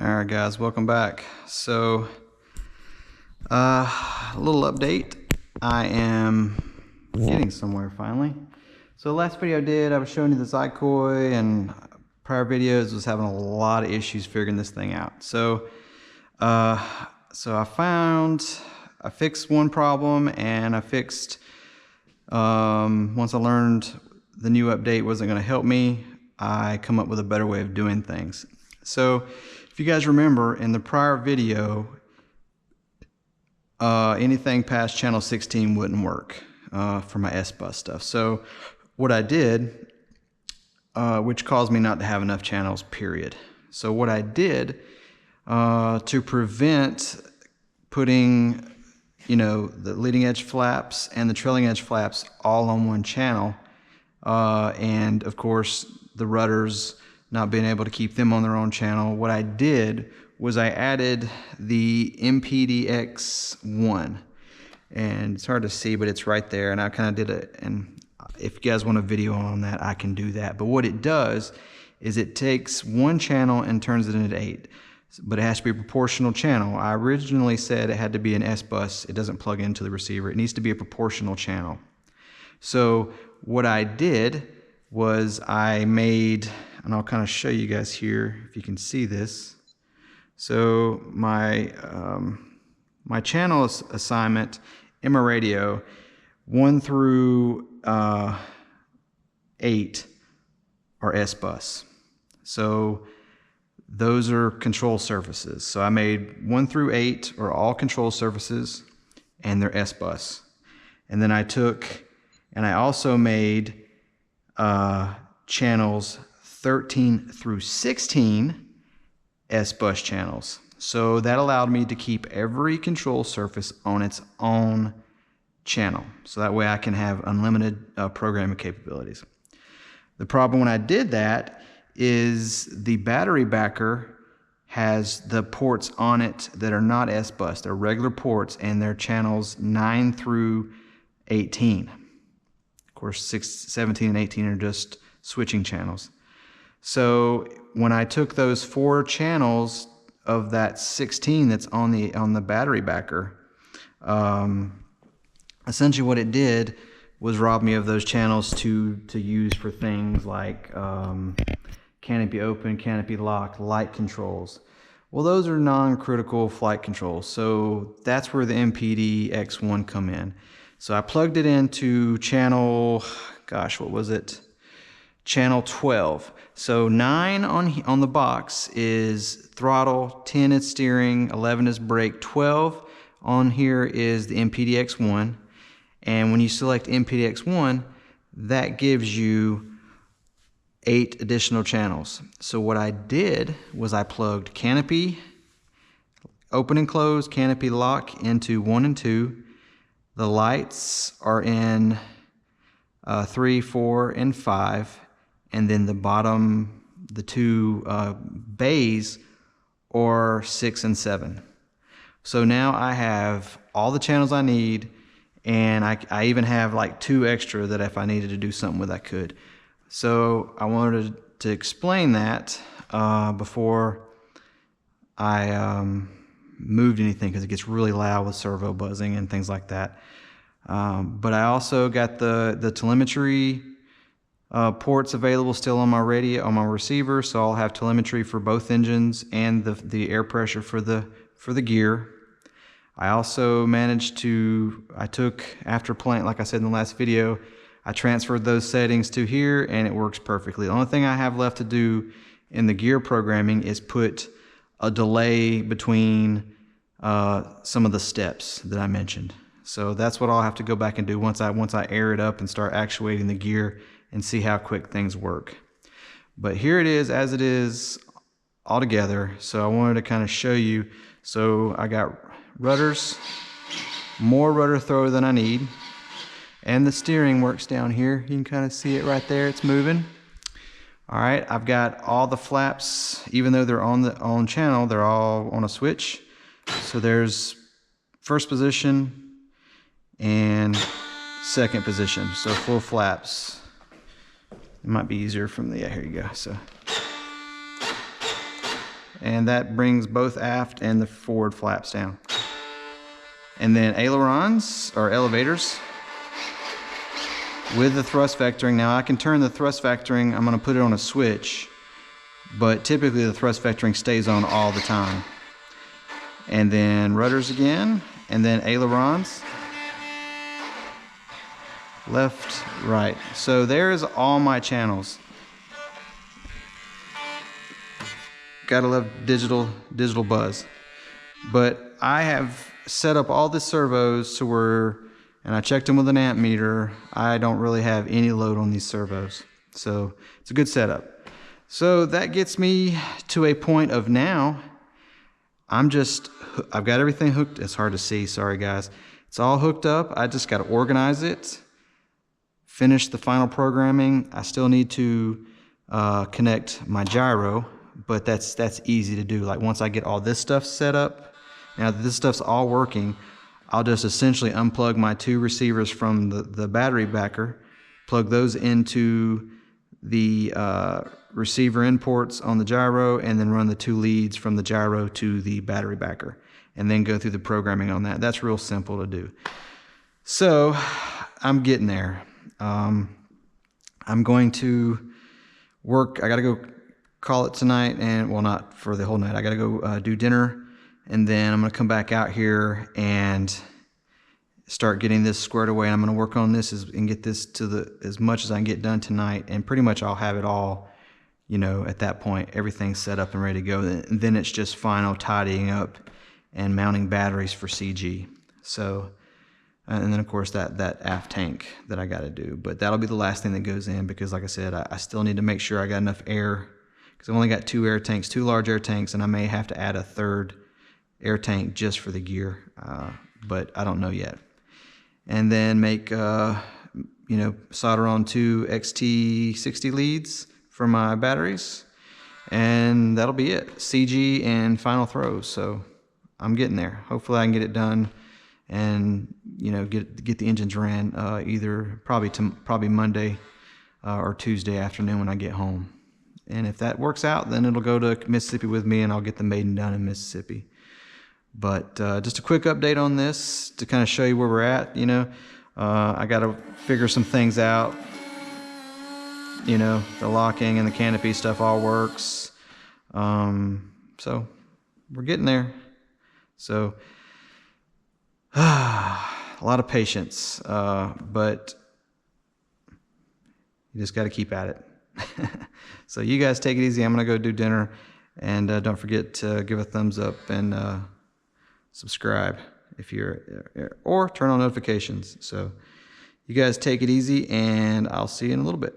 Alright guys, welcome back. So, a little update. I am getting somewhere finally. So last video I did, I was showing you the Zycoy, and prior videos was having a lot of issues figuring this thing out. So I fixed one problem, and I fixed, once I learned the new update wasn't going to help me, I come up with a better way of doing things. So if you guys remember, in the prior video, anything past channel 16 wouldn't work for my S-Bus stuff. So what I did, which caused me not to have enough channels, period. So what I did to prevent putting, the leading edge flaps and the trailing edge flaps all on one channel, and of course the rudders, not being able to keep them on their own channel, what I did was I added the MPDX1, and it's hard to see, but it's right there, and I kind of did it, and if you guys want a video on that, I can do that. But what it does is it takes one channel and turns it into 8, but it has to be a proportional channel. I originally said it had to be an S-Bus. It doesn't plug into the receiver. It needs to be a proportional channel. So what I did was I made, and I'll kind of show you guys here if you can see this. So my my channel assignment in my radio, 1 through 8 are S-Bus. So those are control surfaces. So I made 1 through 8 are all control surfaces, and they're S-Bus. And then I took, and I also made channels 13 through 16 S-Bus channels. So that allowed me to keep every control surface on its own channel. So that way I can have unlimited programming capabilities. The problem when I did that is the battery backer has the ports on it that are not S-Bus. They're regular ports, and they're channels 9 through 18. Of course, 17 and 18 are just switching channels. So when I took those 4 channels of that 16 that's on the battery backer, essentially what it did was rob me of those channels to use for things like canopy open, canopy lock, light controls. Well, those are non-critical flight controls, so that's where the MPDX1 come in. So I plugged it into channel, gosh, what was it? Channel 12. So 9 on the box is throttle, 10 is steering, 11 is brake, 12 on here is the MPDX1. And when you select MPDX1, that gives you 8 additional channels. So what I did was I plugged canopy, open and close, canopy lock into 1 and 2. The lights are in 3, 4, and 5. And then the bottom, the 2 bays are 6 and 7. So now I have all the channels I need, and I even have like 2 extra that if I needed to do something with, I could. So I wanted to explain that before I moved anything, because it gets really loud with servo buzzing and things like that. But I also got the telemetry ports available still on my radio, on my receiver, so I'll have telemetry for both engines and the air pressure for the gear. I also managed to, after playing, like I said in the last video, I transferred those settings to here, and it works perfectly. The only thing I have left to do in the gear programming is put a delay between some of the steps that I mentioned. So that's what I'll have to go back and do once I air it up and start actuating the gear and see how quick things work. But here it is as it is all together. So I wanted to kind of show you. So I got rudders, more rudder throw than I need, and the steering works down here. You can kind of see it right there, it's moving. All right, I've got all the flaps, even though they're on channel, they're all on a switch. So there's first position and second position, so full flaps. It might be easier from the, yeah, here you go. So and that brings both aft and the forward flaps down. And then ailerons, or elevators, with the thrust vectoring. Now I can turn the thrust vectoring, I'm going to put it on a switch, but typically the thrust vectoring stays on all the time. And then rudders again, and then ailerons, left, right. So there's all my channels. Gotta love digital buzz. But I have set up all the servos to where, and I checked them with an amp meter, I don't really have any load on these servos. So it's a good setup. So that gets me to a point of now, I've got everything hooked. It's hard to see, sorry guys. It's all hooked up. I just got to organize it, finish the final programming. I still need to connect my gyro, but that's easy to do. Like once I get all this stuff set up, now that this stuff's all working, I'll just essentially unplug my 2 receivers from the battery backer, plug those into the receiver in ports on the gyro, and then run the 2 leads from the gyro to the battery backer, and then go through the programming on that. That's real simple to do. So I'm getting there. I'm going to work. I got to go call it tonight, and well, not for the whole night. I got to go do dinner, and then I'm going to come back out here and start getting this squared away. I'm going to work on this and get this to as much as I can get done tonight, and pretty much I'll have it all, you know, at that point, everything's set up and ready to go. And then it's just final tidying up and mounting batteries for CG. So, and then of course that aft tank that I got to do, but that'll be the last thing that goes in, because like I said, I still need to make sure I got enough air, because I've only got 2 air tanks, 2 large air tanks, and I may have to add a 3rd air tank just for the gear, but I don't know yet. And then make, you know, solder on 2 XT60 leads for my batteries, and that'll be it. CG and final throws. So I'm getting there. Hopefully I can get it done, and you know, get the engines ran either probably Monday or Tuesday afternoon when I get home. And if that works out, then it'll go to Mississippi with me, and I'll get the maiden done in Mississippi. But just a quick update on this to kind of show you where we're at. You know, I got to figure some things out. You know, the locking and the canopy stuff all works. So we're getting there. So a lot of patience, but you just got to keep at it. So you guys take it easy. I'm going to go do dinner, and don't forget to give a thumbs up and subscribe if or turn on notifications. So you guys take it easy, and I'll see you in a little bit.